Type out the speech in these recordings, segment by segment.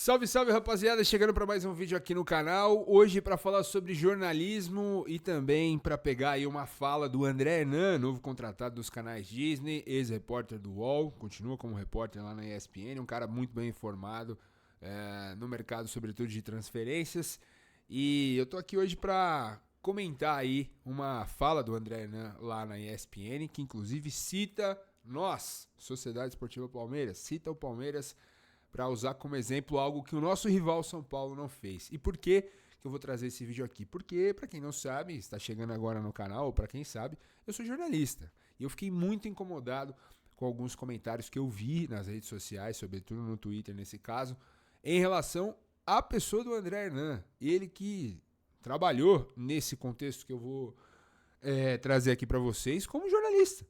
Salve, salve, rapaziada, chegando para mais um vídeo aqui no canal, hoje para falar sobre jornalismo e também para pegar aí uma fala do André Hernan, novo contratado dos canais Disney, ex-repórter do UOL, continua como repórter lá na ESPN, um cara muito bem informado no mercado, sobretudo de transferências, e eu tô aqui hoje para comentar aí uma fala do André Hernan lá na ESPN, que inclusive cita nós, Sociedade Esportiva Palmeiras, cita o Palmeiras para usar como exemplo algo que o nosso rival São Paulo não fez. E por que eu vou trazer esse vídeo aqui? Porque, para quem não sabe, está chegando agora no canal, ou para quem sabe, eu sou jornalista. E eu fiquei muito incomodado com alguns comentários que eu vi nas redes sociais, sobretudo no Twitter nesse caso, em relação à pessoa do André Hernan. Ele que trabalhou nesse contexto que eu vou trazer aqui para vocês como jornalista.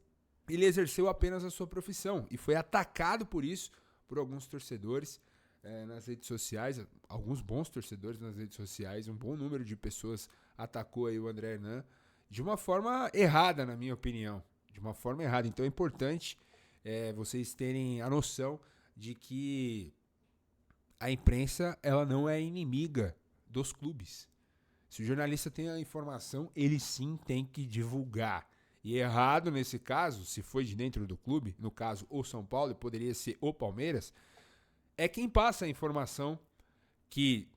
Ele exerceu apenas a sua profissão e foi atacado por isso, por alguns torcedores nas redes sociais, alguns bons torcedores nas redes sociais, um bom número de pessoas atacou aí o André Hernan de uma forma errada, na minha opinião, de uma forma errada. Então é importante vocês terem a noção de que a imprensa ela não é inimiga dos clubes. Se o jornalista tem a informação, ele sim tem que divulgar. E errado nesse caso, se foi de dentro do clube, no caso o São Paulo, poderia ser o Palmeiras, é quem passa a informação que,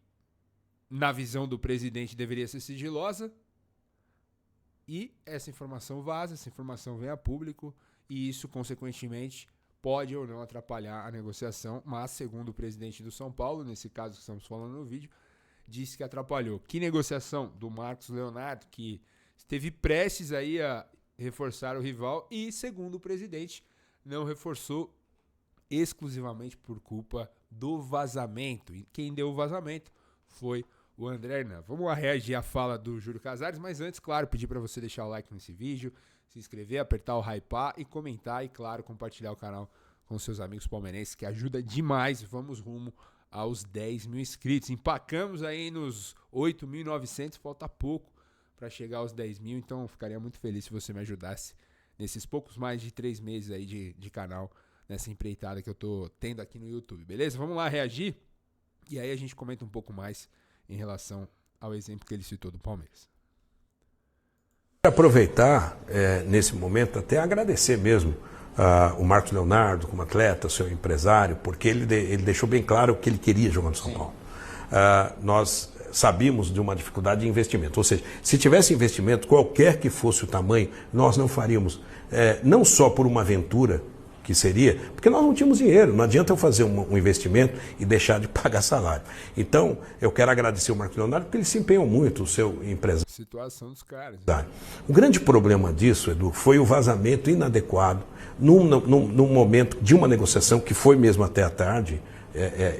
na visão do presidente, deveria ser sigilosa, e essa informação vaza, essa informação vem a público, e isso, consequentemente, pode ou não atrapalhar a negociação, mas, segundo o presidente do São Paulo, nesse caso que estamos falando no vídeo, disse que atrapalhou. Que negociação do Marcos Leonardo, que esteve prestes aí a reforçar o rival e, segundo o presidente, não reforçou exclusivamente por culpa do vazamento. E quem deu o vazamento foi o André Hernan. Vamos lá reagir à fala do Júlio Casares, mas antes, claro, pedir para você deixar o like nesse vídeo, se inscrever, apertar o hypar e comentar e, claro, compartilhar o canal com seus amigos palmeirenses, que ajuda demais. Vamos rumo aos 10 mil inscritos. Empacamos aí nos 8.900, falta pouco para chegar aos 10 mil, então ficaria muito feliz se você me ajudasse nesses poucos mais de 3 meses aí de canal, nessa empreitada que eu tô tendo aqui no YouTube, beleza? Vamos lá reagir e aí a gente comenta um pouco mais em relação ao exemplo que ele citou do Palmeiras. Aproveitar nesse momento até agradecer mesmo o Marcos Leonardo como atleta, seu empresário, porque ele deixou bem claro que ele queria jogar no São Paulo. Nós sabíamos de uma dificuldade de investimento, ou seja, se tivesse investimento, qualquer que fosse o tamanho, nós não faríamos, não só por uma aventura que seria, porque nós não tínhamos dinheiro, não adianta eu fazer um investimento e deixar de pagar salário. Então, eu quero agradecer o Marcos Leonardo, porque ele se empenhou muito, o seu empresário. Situação dos caras. O grande problema disso, Edu, foi o vazamento inadequado, num momento de uma negociação que foi mesmo até à tarde,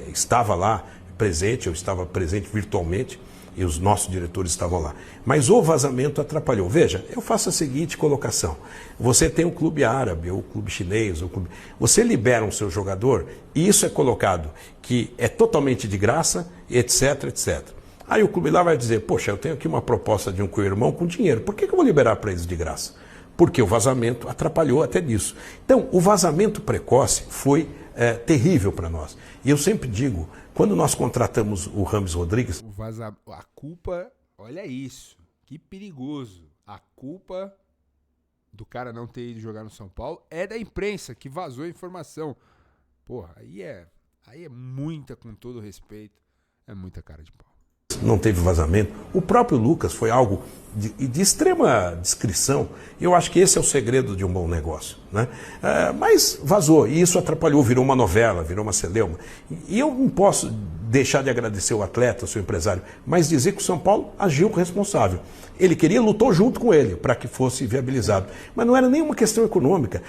estava lá, presente, eu estava presente virtualmente e os nossos diretores estavam lá. Mas o vazamento atrapalhou. Veja, eu faço a seguinte colocação. Você tem o clube árabe, ou o clube chinês, você libera um seu jogador e isso é colocado que é totalmente de graça, etc, etc. Aí o clube lá vai dizer, poxa, eu tenho aqui uma proposta de um co-irmão com dinheiro, por que eu vou liberar para eles de graça? Porque o vazamento atrapalhou até disso. Então, o vazamento precoce foi terrível para nós. E eu sempre digo, quando nós contratamos o Rames Rodrigues... A culpa, olha isso, que perigoso. A culpa do cara não ter ido jogar no São Paulo é da imprensa que vazou a informação. Porra, aí é muita, com todo respeito, é muita cara de pau. Não teve vazamento. O próprio Lucas foi algo de extrema discrição. Eu acho que esse é o segredo de um bom negócio, né? Mas vazou, e isso atrapalhou, virou uma novela, virou uma celeuma. E eu não posso deixar de agradecer o atleta, o seu empresário, mas dizer que o São Paulo agiu responsável. Ele queria, lutou junto com ele para que fosse viabilizado. Mas não era nenhuma questão econômica.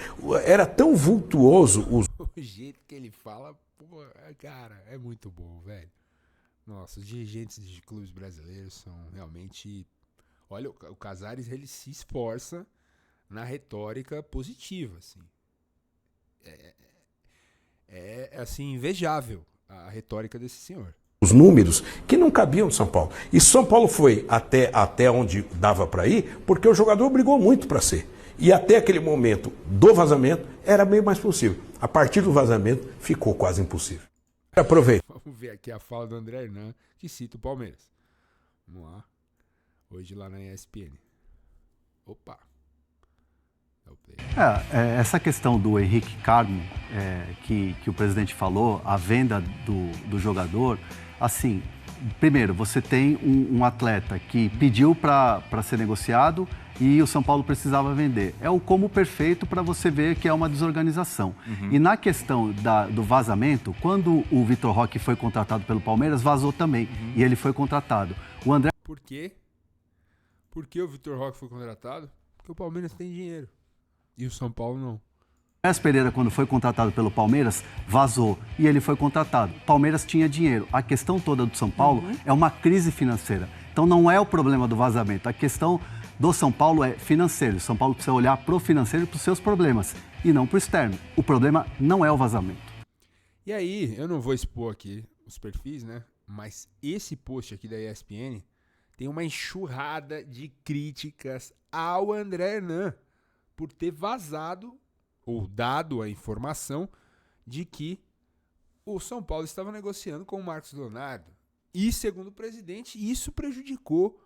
Era tão vultuoso o jeito que ele fala, pô, cara, é muito bom, velho. Nossa, os dirigentes de clubes brasileiros são realmente... Olha, o Casares, ele se esforça na retórica positiva, assim. Assim, invejável a retórica desse senhor. Os números que não cabiam no São Paulo. E São Paulo foi até onde dava para ir, porque o jogador brigou muito para ser. E até aquele momento do vazamento, era bem mais possível. A partir do vazamento, ficou quase impossível. Aproveita. Vamos ver aqui a fala do André Hernan, que cita o Palmeiras. Vamos lá. Hoje lá na ESPN. Opa. Essa questão do Henrique Carmo, que o presidente falou, a venda do jogador, assim, primeiro, você tem um atleta que pediu para ser negociado e o São Paulo precisava vender. É o como perfeito para você ver que é uma desorganização. E na questão do vazamento, quando o Vitor Roque foi contratado pelo Palmeiras, vazou também. E ele foi contratado. O André... Por quê? Por que o Vitor Roque foi contratado? Porque o Palmeiras tem dinheiro. E o São Paulo não. Andrés Pereira, quando foi contratado pelo Palmeiras, vazou e ele foi contratado. Palmeiras tinha dinheiro. A questão toda do São Paulo é uma crise financeira. Então não é o problema do vazamento. A questão do São Paulo é financeiro. O São Paulo precisa olhar para o financeiro e para os seus problemas e não para o externo. O problema não é o vazamento. E aí, eu não vou expor aqui os perfis, né? Mas esse post aqui da ESPN tem uma enxurrada de críticas ao André Hernan por ter vazado ou dado a informação de que o São Paulo estava negociando com o Marcos Leonardo. E, segundo o presidente, isso prejudicou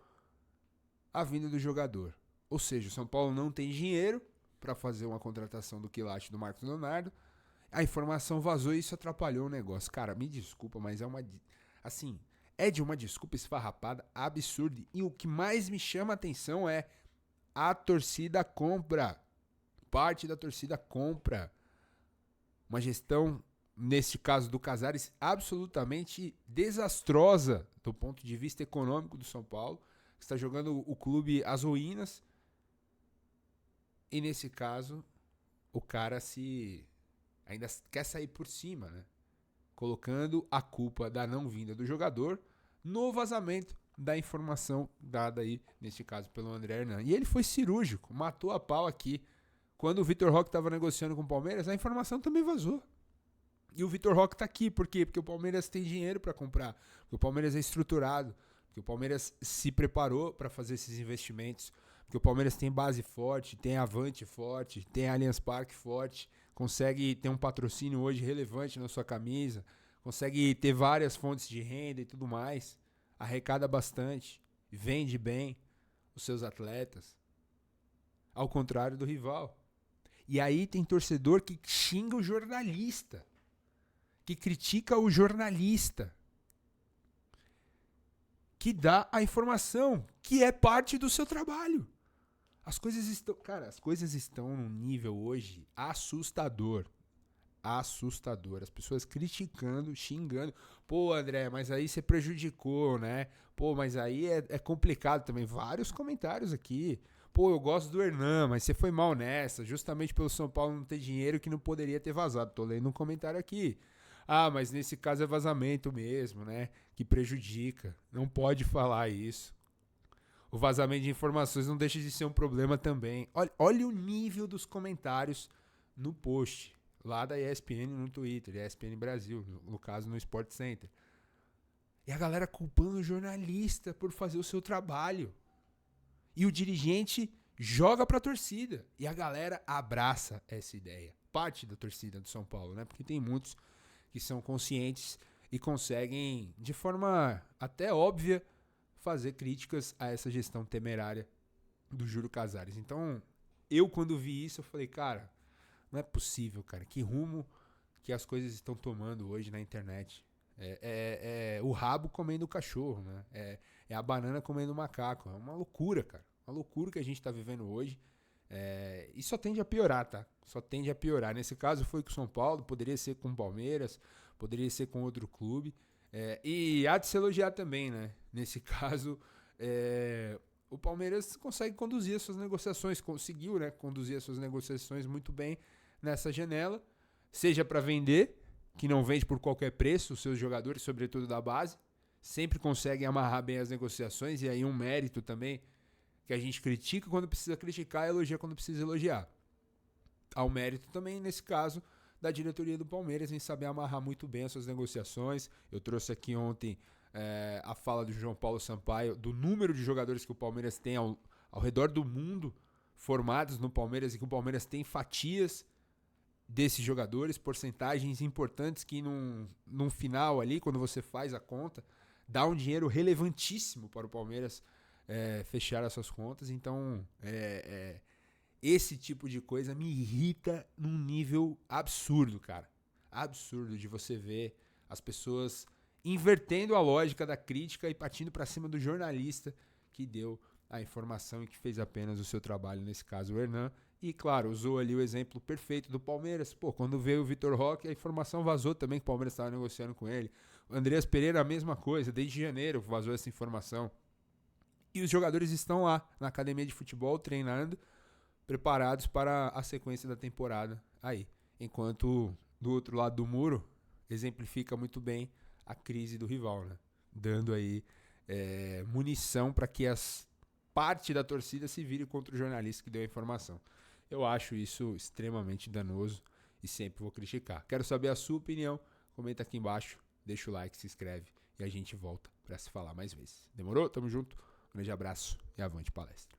a vinda do jogador. Ou seja, o São Paulo não tem dinheiro para fazer uma contratação do quilate do Marcos Leonardo. A informação vazou e isso atrapalhou o negócio. Cara, me desculpa, mas é de uma desculpa esfarrapada absurda. E o que mais me chama a atenção é a torcida compra. Parte da torcida compra. Uma gestão, neste caso do Casares, absolutamente desastrosa do ponto de vista econômico do São Paulo. Está jogando o clube às ruínas. E nesse caso, o cara ainda quer sair por cima, né? Colocando a culpa da não vinda do jogador no vazamento da informação dada aí, neste caso, pelo André Hernan. E ele foi cirúrgico, matou a pau aqui. Quando o Vitor Roque estava negociando com o Palmeiras, a informação também vazou. E o Vitor Roque está aqui, por quê? Porque o Palmeiras tem dinheiro para comprar, porque o Palmeiras é estruturado, porque o Palmeiras se preparou para fazer esses investimentos, porque o Palmeiras tem base forte, tem Avante forte, tem Allianz Parque forte, consegue ter um patrocínio hoje relevante na sua camisa, consegue ter várias fontes de renda e tudo mais, arrecada bastante, vende bem os seus atletas, ao contrário do rival. E aí tem torcedor que xinga o jornalista, que critica o jornalista, que dá a informação, que é parte do seu trabalho. As coisas estão num nível hoje assustador. Assustador. As pessoas criticando, xingando. Pô, André, mas aí você prejudicou, né? Pô, mas aí é complicado também. Vários comentários aqui. Pô, eu gosto do Hernan, mas você foi mal nessa, justamente pelo São Paulo não ter dinheiro que não poderia ter vazado. Tô lendo um comentário aqui. Ah, mas nesse caso é vazamento mesmo, né? Que prejudica. Não pode falar isso. O vazamento de informações não deixa de ser um problema também. Olha o nível dos comentários no post, lá da ESPN no Twitter, ESPN Brasil, no caso no Sport Center. E a galera culpando o jornalista por fazer o seu trabalho. E o dirigente joga pra torcida. E a galera abraça essa ideia. Parte da torcida do São Paulo, né? Porque tem muitos que são conscientes e conseguem, de forma até óbvia, fazer críticas a essa gestão temerária do Júlio Casares. Então, eu quando vi isso, eu falei, cara, não é possível, cara. Que rumo que as coisas estão tomando hoje na internet. É o rabo comendo o cachorro, né? É a banana comendo o macaco. É uma loucura, cara. Uma loucura que a gente tá vivendo hoje. E só tende a piorar, tá? Só tende a piorar. Nesse caso foi com o São Paulo, poderia ser com o Palmeiras, poderia ser com outro clube. E há de se elogiar também, né? Nesse caso, o Palmeiras consegue conduzir as suas negociações, conseguiu, né, conduzir as suas negociações muito bem nessa janela, seja para vender, que não vende por qualquer preço, os seus jogadores, sobretudo da base, sempre conseguem amarrar bem as negociações, e aí um mérito também, que a gente critica quando precisa criticar e elogia quando precisa elogiar. Há um mérito também, nesse caso, da diretoria do Palmeiras em saber amarrar muito bem as suas negociações. Eu trouxe aqui ontem a fala do João Paulo Sampaio, do número de jogadores que o Palmeiras tem ao redor do mundo formados no Palmeiras e que o Palmeiras tem fatias desses jogadores, porcentagens importantes que num final ali, quando você faz a conta, dá um dinheiro relevantíssimo para o Palmeiras fechar as suas contas. Então, esse tipo de coisa me irrita num nível absurdo, cara. Absurdo de você ver as pessoas invertendo a lógica da crítica e partindo para cima do jornalista que deu a informação e que fez apenas o seu trabalho, nesse caso o Hernan. E, claro, usou ali o exemplo perfeito do Palmeiras. Pô, quando veio o Vitor Roque, a informação vazou também que o Palmeiras estava negociando com ele. O Andreas Pereira, a mesma coisa, desde janeiro vazou essa informação. E os jogadores estão lá na academia de futebol treinando, preparados para a sequência da temporada aí. Enquanto do outro lado do muro exemplifica muito bem a crise do rival, né? Dando aí munição para que parte da torcida se vire contra o jornalista que deu a informação. Eu acho isso extremamente danoso e sempre vou criticar. Quero saber a sua opinião, comenta aqui embaixo, deixa o like, se inscreve e a gente volta para se falar mais vezes. Demorou? Tamo junto, um grande abraço e avante palestra.